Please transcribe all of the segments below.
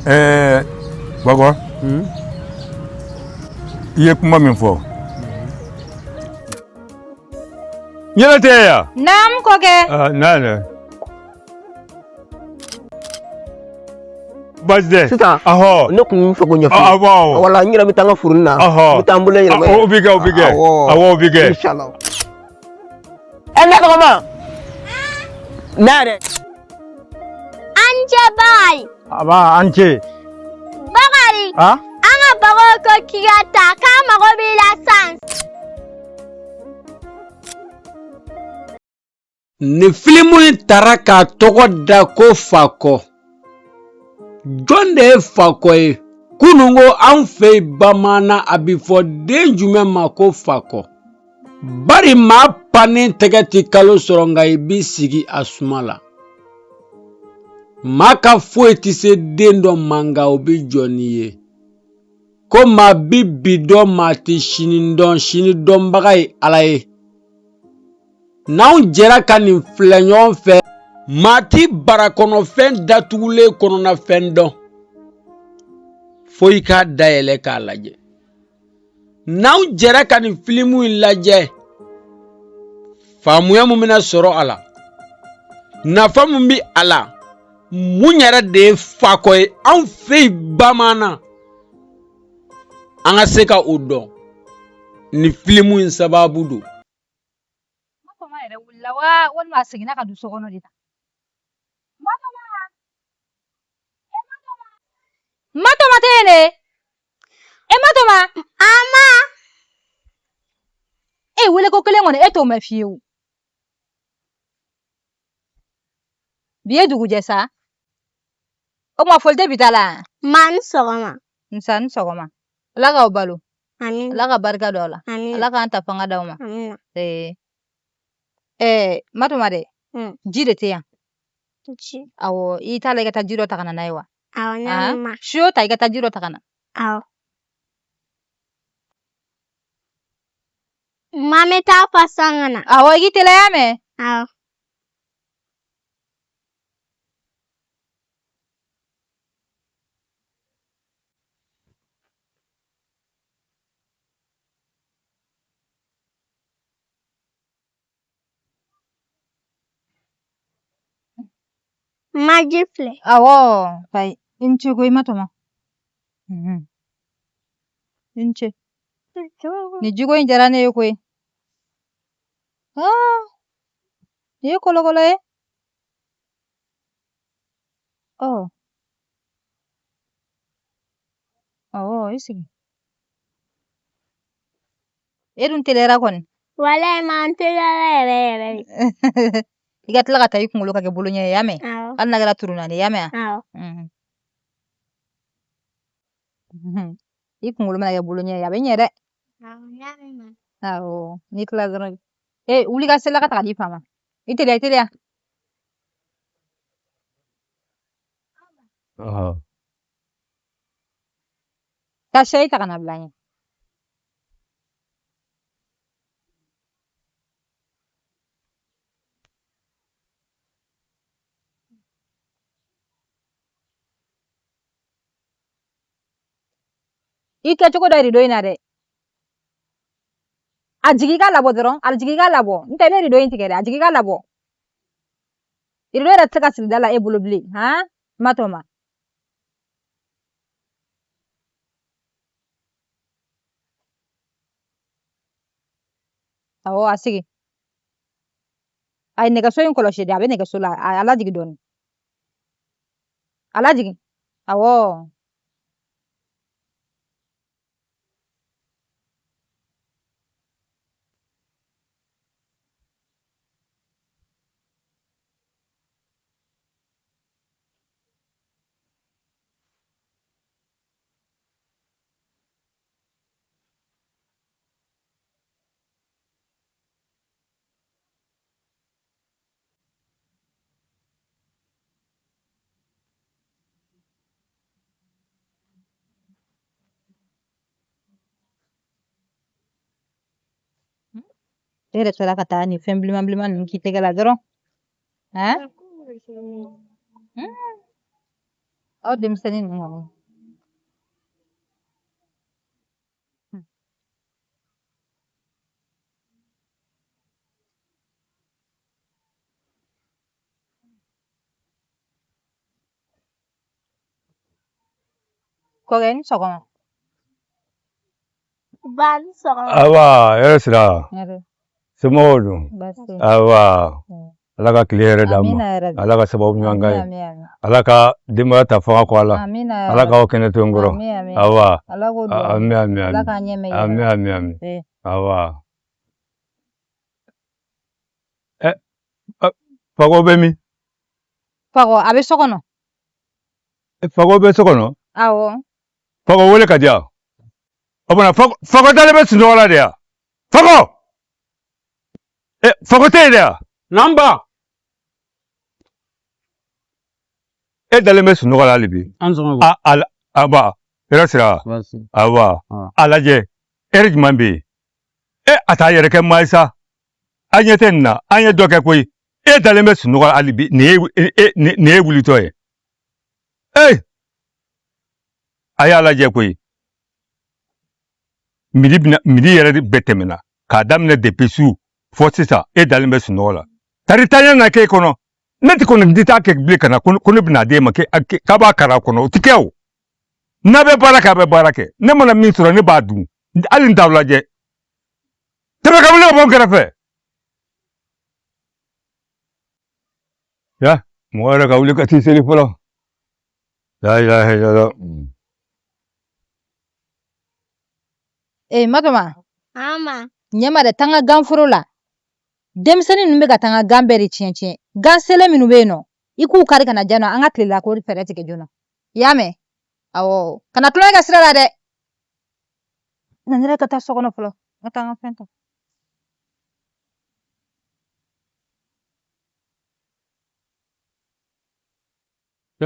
Baba, il y a comment min fɔ ɲɛnɛ tɛ ya Naam koke. Nana Bazde Sisan ne kun fɛ ko ɲɛfɔ awɔ wala n yɛrɛ bɛ taa n ka furu na n bɛ taa n bolo yɛlɛma o bi kɛ awɔ o bi kɛ inshallah ne tɔgɔma ne yɛrɛ An ce Bakari. aba an ce Bakari. An ka bago ko k'i ka ta k'a mago b'i la san. Ni filimu in tara k'a tɔgɔ da ko Fakɔ. Jɔn de ye Fakɔ ye? Kunungo an fɛ yen Bamaana a bɛ fɔ den jumɛn ma ko Fakɔ? Bari maa pannen tɛgɛ ti kalo sɔrɔ nka i b'i sigi a suma la. Maa ka foyi tɛ se den dɔ ma nka o bɛ jɔ n'i ye. Ko maa bi bi dɔn maa tɛ sini dɔn sini dɔnbaga ye Ala ye. N'anw jɛra ka nin filɛ ɲɔgɔn fɛ maa ti barakɔnɔfɛn datugulen kɔnɔnafɛn dɔn fo i k'a dayɛlɛ k'a lajɛ. N'anw jɛra ka nin filimu in lajɛ faamuya mun bɛna sɔrɔ a la nafa mun bi a la mun yɛrɛ de ye Fakɔ ye anw fɛ yen Bamaana an ka se ka o dɔn ni filimu in sababu don. Matoma tene. Matoma. Ama. Wele ko kelen kɔni e t'o mɛn fiyewu. Bi ye dugu jɛ sa. O kuma foli tɛ bi ta la. Ma ni sɔgɔma. Nsa ni sɔgɔma. Ala k'aw balo. Amin. Ala ka barika don aw la. Amin. Ala k'an ta fanga d'aw ma. Amin. Matoma dɛ. Ji de tɛ yan. Ji. Awɔ i t'a la i ka taa ji dɔ ta ka na n'a ye wa? Awɔ ɲa ma. Su o ta i ka taa ji dɔ ta ka na. Awɔ. Ma me taa fɔ san ka na. Awɔ i k'i teliya mɛn. Awɔ. Ma ji filɛ. Awɔ kai i ni ce koyi Matoma. I ni ce. Ni jiko in diyara ne ye koyi. Ni ye kolokolo ye. Awɔ i sigi. E dun teliyara kɔni. Walayi ma n teliyara yɛrɛ yɛrɛ de. I ka tila ka taa i kunkolo ka kɛ boloɲɛ ye y'a mɛn? Awɔ. Hali n'a kɛra turunani ye y'a mɛn? Awɔ. I kunkolo mana kɛ boloɲɛ ye a bɛ ɲɛ dɛ. Awɔ ɲa mɛn. Awɔ n'i tila dɔrɔn wuli ka selaka ta ka di fa ma. I teliya i teliya. Ka sayi ta ka na bila n ye. I kɛcogo dɔ rido in na dɛ. A jigi ka labɔ dɔrɔn a jigi ka labɔ n tɛ ne rido in tigɛ dɛ a jigi ka labɔ. Rido yɛrɛ tɛ se ka sigi da la e bolo bilen Matoma. Awɔ a sigi. A ye nɛgɛso in kɔlɔsi dɛ a bɛ nɛgɛso la a lajigi dɔɔnin. A lajigi. Awɔ. E yɛrɛ sera ka taa nin fɛn bilenman bilenman ninnu k'i tɛgɛ la dɔrɔn. Aw denmisɛnnin ninnu kɔni. Kɔkɛ ni sɔgɔma. Ba ni sɔgɔma. Awa, yɛrɛ sira. Hɛrɛ. Somɔgɔw dun? Baasi. Awa. Ala ka tile hɛrɛ d'an ma. Amina yɛrɛ. Ala ka sababu ɲuman k'a ye. Amin, amin. Ala ka denbaya ta fanga kɔ a la. Amina yɛrɛ. Ala k'aw kɛnɛ to n kɔrɔ. Amin, amin. Awa. Ala k'o duwawu. Amin, amin, Ala amin. k'a ɲɛ mɛn. Amin, amin, amin. Awa. Fago bɛ min? Fago a bɛ so kɔnɔ. Fago bɛ so kɔnɔ? Awɔ. Fago wele ka di yan. O tuma Fago dalen bɛ sunɔgɔ la de yan. Fago! Fago tɛ yen de yan. Namba. E dalen bɛ sunɔgɔ la hali bi. An sɔgɔma. Aba, yɛrɛ sira. Awa. A lajɛ, heure jumɛn bɛ yen? A t'a yɛrɛ kɛ maa ye sa. An ɲɛ tɛ nin na, an ye dɔ kɛ koyi. E dalen bɛ sunɔgɔ la hali bi, nin ye wulitɔ ye. A y'a lajɛ koyi. Midi yɛrɛ bɛɛ tɛmɛna. K'a daminɛ depuis su fɔ sisan, e dalen bɛ sunɔgɔ la. Tari tanya na k'e kɔnɔ. Ne tɛ kɔni di t'a kɛ bilen ka na ko ne bɛna d'e ma k'a b'a kara kɔnɔ o tɛ kɛ o. N'a bɛ baara kɛ a bɛ baara kɛ. Ne mana min sɔrɔ ne b'a dun. Hali n t'aw lajɛ. Tɛmɛ ka wuli ka bɔ n kɛrɛfɛ. Ya, mɔgɔ yɛrɛ ka wuli ka t'i seli fɔlɔ. La ilaha illallah. Matɔma. Ama. Ɲɛma dɛ taa n ka ganforo la. Denmisɛnnin ninnu bɛ ka taa n ka gan bɛɛ de tiɲɛ tiɲɛ. Gan selen minnu bɛ yen nɔ, i k'u kari ka na diyan nɔ an ka tilela ko fɛɛrɛ tigɛ joona. I y'a mɛn? Awɔ. Kana tulonkɛ kɛ sira la dɛ. Na n yɛrɛ ka taa so kɔnɔ fɔlɔ. N ka taa n ka fɛn ta.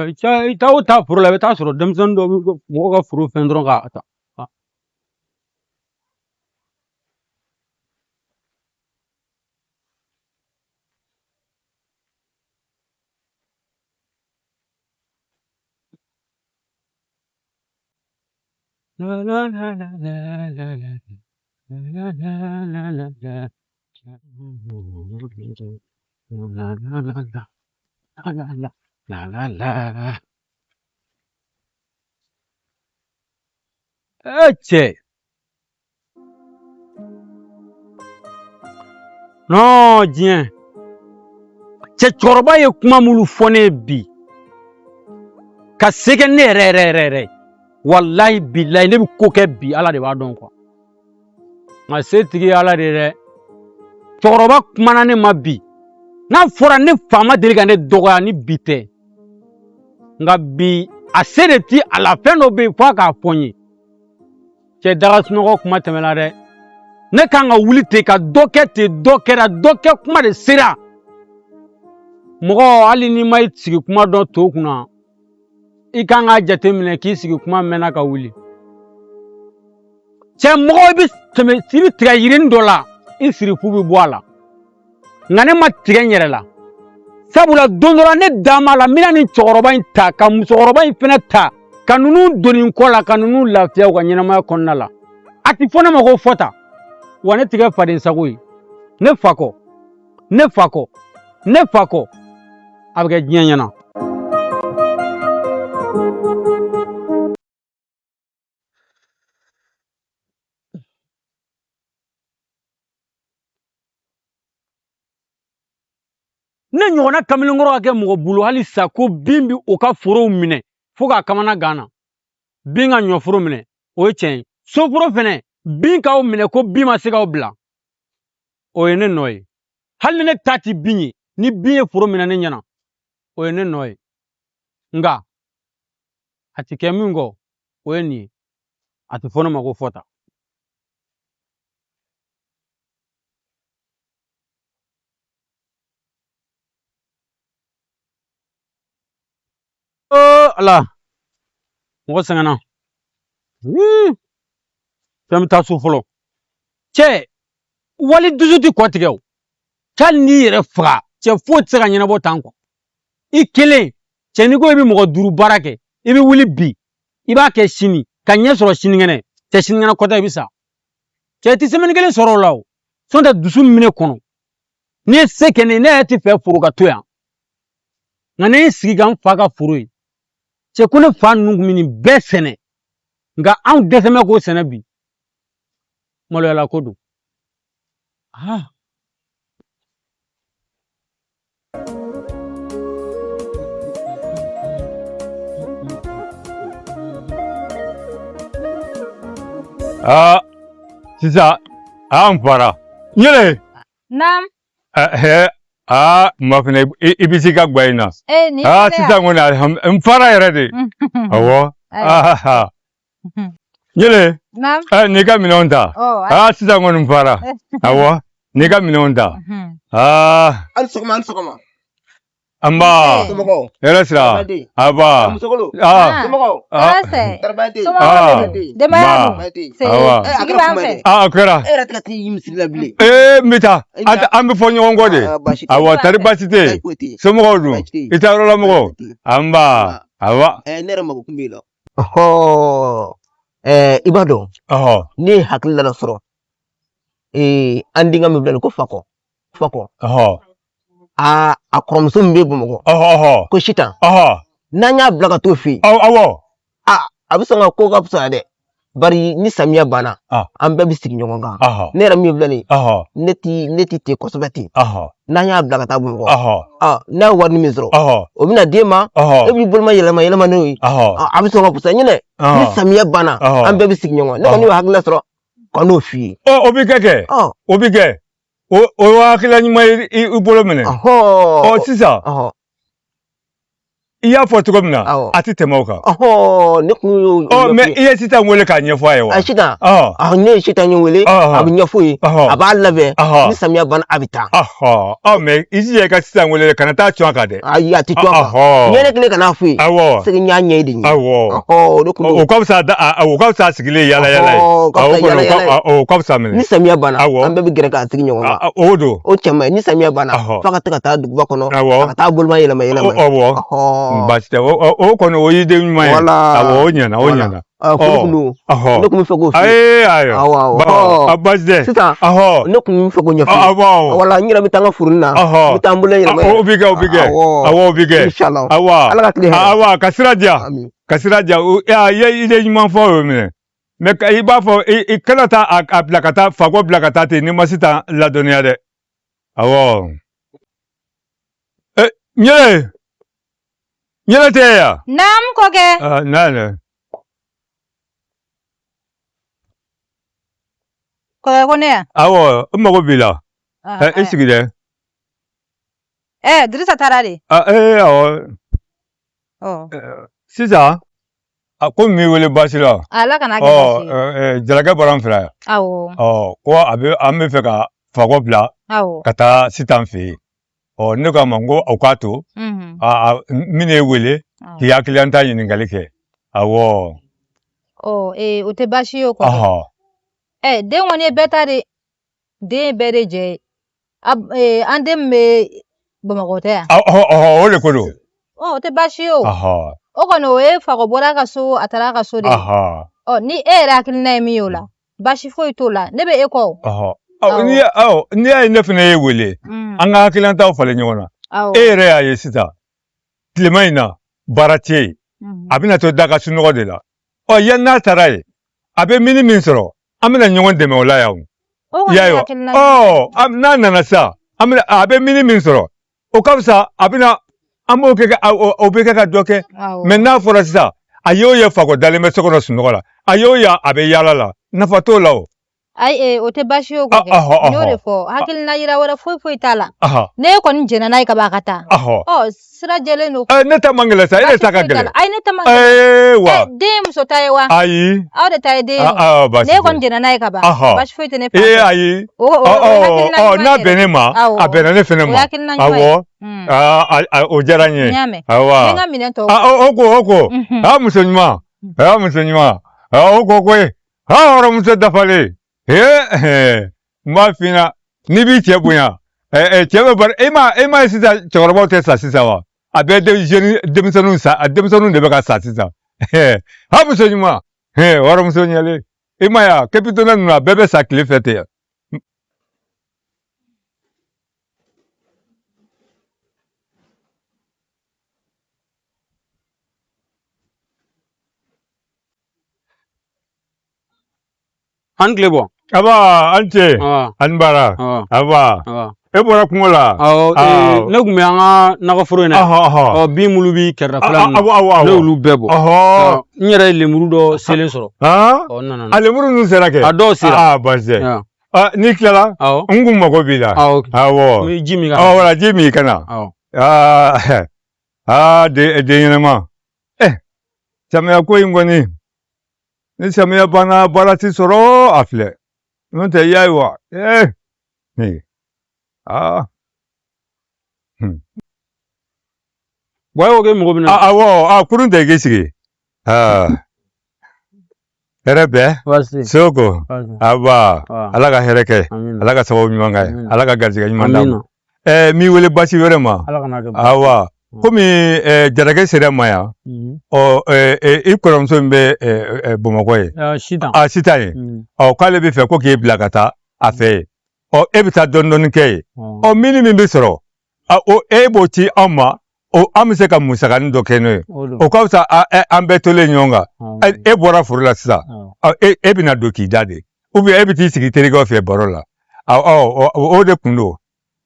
I taa o taa foro la i bɛ taa sɔrɔ denmisɛnnin dɔw bɛ mɔgɔw ka foro fɛn dɔrɔn k'a ta. La la la la la la la la la la la la. La la la la. La la la. La la la. Cɛ. Non diɲɛ. Cɛkɔrɔba ye kuma minnu fɔ ne ye bi. Ka se kɛ ne yɛrɛ. Wallahi billahi ne bɛ ko kɛ bi Ala de b'a dɔn quoi. Nka se tigi ye Ala de ye dɛ. Cɛkɔrɔba kumana ne ma bi. N'a fɔra ne fa ma deli ka ne dɔgɔya ni bi tɛ. Nka bi a se de ti a la fɛn dɔ bɛ yen f'a k'a fɔ n ye. Cɛ daga sunɔgɔ kuma tɛmɛna dɛ. Ne kan ka wuli ten ka dɔ kɛ ten dɔ kɛra dɔ kɛ kuma de sera. Mɔgɔ hali n'i ma i sigi kuma dɔ to kunna. I kan k'a jateminɛ k'i sigi kuma mɛnna ka wuli. Cɛ mɔgɔ bɛ tigɛ yirini dɔ la i sirifu bɛ bɔ a la. Nka ne ma tigɛ n yɛrɛ la. Sabula don dɔ la ne da m'a la n bɛna nin cɛkɔrɔba in ta ka musokɔrɔba in fɛnɛ ta ka ninnu donni n kɔ la ka ninnu lafiya u ka ɲɛnamaya kɔnɔna la. A tɛ fɔ ne ma ko fɔta. Wa ne tigɛ faden sago ye. Ne fa kɔ. A bɛ kɛ diɲɛ ɲɛna. Ne ɲɔgɔnna kamalenkɔrɔ ka kɛ mɔgɔ bolo hali sa ko bin bɛ o ka forow minɛ fo k'a kamana gan na. Bin ka ɲɔforo minɛ o ye tiɲɛ ye. Soforo fɛnɛ bin k'aw minɛ ko bin ma se k'aw bila o ye ne nɔ ye. Hali ni ne ta ti bin ye ni bin ye foro minɛ ne ɲɛna o ye ne nɔ ye. Nka a ti kɛ min kɔ o ye nin ye. A ti fɔ ne ma ko fɔta. Ala mɔgɔ sɛgɛnna. Fɛn bɛ taa so fɔlɔ. Cɛ wali dusu tɛ kɔ tigɛ o. Hali n'i yɛrɛ faga cɛ foyi tɛ se ka ɲɛnabɔ tan kɔ. I kelen cɛ n'i ko i bɛ mɔgɔ 5 baara kɛ I bɛ wuli bi I b'a kɛ sini ka ɲɛ sɔrɔ sinikɛnɛ cɛ sinikɛnɛ kɔta I bɛ sa cɛ I tɛ semaine kelen sɔrɔ o la o sinon tɛ dusu minɛ kɔnɔ n'i ye se kɛ ne ye ne yɛrɛ tɛ fɛ foro ka to yan nka ne ye sigi ka n fa ka foro ye cɛ ko ne fa ninnu kun bɛ nin bɛɛ sɛnɛ nka anw dɛsɛ bɛ k'o sɛnɛ bi maloyala ko don sisan an fara ɲɛlɛ Naam. ma fana I bɛ se ka gba in na Ni sisan kɔni n fara yɛrɛ de awɔ ɲɛlɛ Naam. n'i ka minɛnw ta sisan kɔni n fara awɔ n'i ka minɛnw ta An sɔgɔma Amba hɛrɛ sira aba Musokolo Somɔgɔw Tarabade Denbaya dun sigi b'an fɛ o kɛra E yɛrɛ tɛ ka t'i yi misiri la bilen n bɛ taa an bɛ fɔ ɲɔgɔn kɔ de awɔ tari baasi tɛ yen somɔgɔw dun I t'a yɔrɔ la mɔgɔw anba awa ne yɛrɛ mako kun b'i la I b'a dɔn ne ye hakili la sɔrɔ an denkɛ min filɛ nin ko Fakɔ a kɔrɔmuso min bɛ Bamakɔ ko Sitan n'an y'a bila ka t'o fɛ yen awɔ a bɛ sɔn ka ko ka fisa dɛ bari ni samiya banna an bɛɛ bɛ sigi ɲɔgɔn kan ne yɛrɛ min filɛ nin ne tɛ ten kosɛbɛ ten n'an y'a bila ka taa Bamakɔ n'a ye wari min sɔrɔ o bɛna d'e ma e b'i boloma yɛlɛma n'o ye a bɛ sɔn ka fisa ɲinɛ ni samiya banna an bɛɛ bɛ sigi ɲɔgɔn ne kɔni y'o hakilila sɔrɔ ka n'o f'i ye o bɛ kɛ o bɛ kɛ o hakilila ɲuman ye I bolo minɛ sisan I y'a fɔ cogo min na a tɛ tɛmɛ o kan ne kun y'o mais I ye Sitan wele k'a ɲɛfɔ a ye wa Sitan ne ye Sitan wele a bɛ ɲɛfɔ ye a b'a labɛn ni samiya banna a bɛ taa mais I jija I ka Sitan wele kana taa cɔn a kan dɛ ayi a tɛ cɔn a kan ɲɛ ne kelen kana fɔ ye segi n y'a ɲɛ de ye o ka fisa sigilen yala yala ye o ka fisa minɛ ni samiya banna an bɛɛ bɛ gɛrɛ k'a sigi ɲɔgɔn kan o don o cɛ man ɲi ni samiya banna f'a ka taa ka taa duguba kɔnɔ a ka taa boloma yɛlɛma baasi tɛ o kɔni o y'i den ɲuman ye awɔ o ɲɛna o ɲɛna ne kun bɛ fɛ k'o f'i ye awɔ baasi tɛ sisan ne kun bɛ fɛ k'o ɲɛfɔ awɔ wala n yɛrɛ bɛ taa n ka foro na n bɛ taa n bolo yɛlɛma o bɛ kɛ awɔ o bɛ kɛ awɔ Ala ka tile hɛrɛ awɔ ka sira diya i ye den ɲuman fɔ o minɛ mais I b'a fɔ I kana taa a bila ka taa Fakɔ bila ka taa ten n'i ma Sitan ladɔnniya dɛ awɔ ɲɛlɛ tɛ yan Naam kɔkɛ naamu kɔkɛ ko ne yan awɔ n mago b'i la I sigi dɛ Dirisa taara de awɔ sisan ko min b'i wele baasi la Ala kana kɛ baasi ye Jalakɛ bɔra n fɛ yan awɔ ko an bɛ fɛ ka Fakɔ bila ka taa Sitan fɛ yen ne k'a ma n ko aw k'a to min ye wele k'i hakililanta ɲininkali kɛ awɔ o tɛ baasi ye o kɔfɛ den kɔni ye bɛɛ ta de den ye bɛɛ de jɛ ye an den min bɛ Bamakɔ tɛ yan o de ko don o tɛ baasi ye o kɔni o ye Fakɔ bɔra a ka so a taara a ka so de ni e yɛrɛ hakilina ye min ye o la baasi foyi t'o la ne bɛ e kɔ n'i y'a ye ne fana ye wele an ka hakilinataw falen ɲɔgɔn na e yɛrɛ y'a ye sisan tilema in na baara tɛ yen a bɛna to daga sunɔgɔ de la yan n'a taara yen a bɛ mini min sɔrɔ an bɛna ɲɔgɔn dɛmɛ o la yan i y'a ye wa n'a nana sa a bɛ mini min sɔrɔ o ka fisa a bɛna an b'o kɛ o bɛ kɛ ka dɔ kɛ mais n'a fɔra sisan a y'o ye Fakɔ dalen bɛ so kɔnɔ sunɔgɔ la a y'o ye a bɛ yaala la nafa t'o la o ayi o tɛ baasi ye o kɔkɛ n y'o de fɔ hakilina yira wɛrɛ foyi t'a la ne kɔni jɛnna n'a ye ka ban a ka taa sira jɛlen don ne ta man gɛlɛn sa e de ta ka gɛlɛn ayi ne ta man gɛlɛn wa den ye muso ta ye wa ayi aw de ta ye den ye ne kɔni jɛnna n'a ye ka ban baasi foyi tɛ ne fɛ ayi n'a bɛn ne ma a bɛnna ne fɛnɛ ma awɔ o diyara n ye awa n ka minɛn tɔw o ko muso ɲuman o ko koyi hɔrɔnmuso dafalen n b'a f'i ɲɛna n'i b'i cɛ bonya cɛ bɛ bari e ma ye sisan cɛkɔrɔbaw tɛ sa sisan wa a bɛ denmisɛnninw sa a denmisɛnninw de bɛ ka sa sisan ha muso ɲuman waramuso ɲɛlen i ma ya capitaine ninnu a bɛɛ bɛ sa tile fɛ ten an tile bɔ aba an cɛ an bara aba e bɔra kungo la ne kun bɛ an ka nakɔforo in na bin mulu bi kɛrɛda fila ne y'olu bɛɛ bɔ n yɛrɛ ye lemuru dɔ selen sɔrɔ a lemuru ninnu sera kɛ a dɔw sera basi n'i tilala n kun mago b'i la awɔ ji min wala ji min kana den ɲɛnama samiya ko in kɔni ni samiya banna baara ti sɔrɔ a filɛ n'o tɛ y'a ye wa wa ko mɔgɔ bɛna awɔ kurun tɛ k'i sigi hɛrɛ bɛɛ soko aba ala ka hɛrɛ kɛ ala ka sababu ɲuman kɛ ala ka garijɛgɛ ɲuman d'a ma m'i wele basi wɛrɛ ma awa komi jarakɛ sera ma yan i kɔrɔmuso min bɛ bamakɔ ye sitan ye k'ale bɛ fɛ ko k'e bila ka taa a fɛ ye e bɛ taa dɔɔnin kɛ ye mini min bɛ sɔrɔ e b'o ci anw ma an bɛ se ka musakanin dɔ kɛ n'o ye o ka fisa an bɛɛ tolen ɲɔgɔn kan e bɔra foro la sisan e bɛna don k'i da de e bɛ t'i sigi terikɛw fɛ baro la o de kun don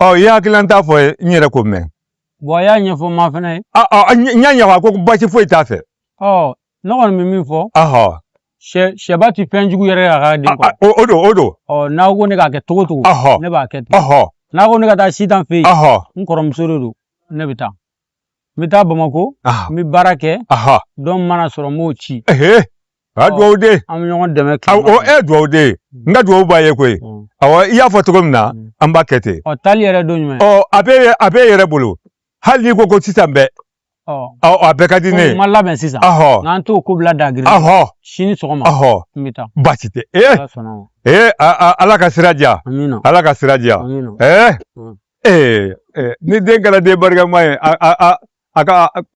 i hakilina t'a fɔ n yɛrɛ ko mɛn bon y'a ɲɛfɔ ma fɛnɛ ye n y'a ɲɛfɔ ko basi foyi t'a fɛ ne kɔni bɛ min fɔ sɛba tɛ fɛn jugu yɛrɛ a ka den o don n'aw ko ne k'a kɛ cogo cogo ne b'a kɛ ten n'a ko ne ka taa sitan fɛ yen n kɔrɔmuso de don ne bɛ taa n bɛ taa Bamakɔ n bɛ baara kɛ dɔ mana sɔrɔ n b'o ci a duwawu de an bɛ ɲɔgɔn dɛmɛ duwawu de n ka duwawu b'a ye koyi awɔ i y'a fɔ cogo min na an b'a kɛ ten taali yɛrɛ don jumɛn a bɛ e yɛrɛ bolo hali n'i ko sisan bɛɛ a bɛɛ ka di ne ye ma labɛn sisan n'an t'o ko bila dagiri sini sɔgɔma n bɛ taa baasi tɛ ala ka sira diya ala ka sira diya ni den kɛra den barikama ye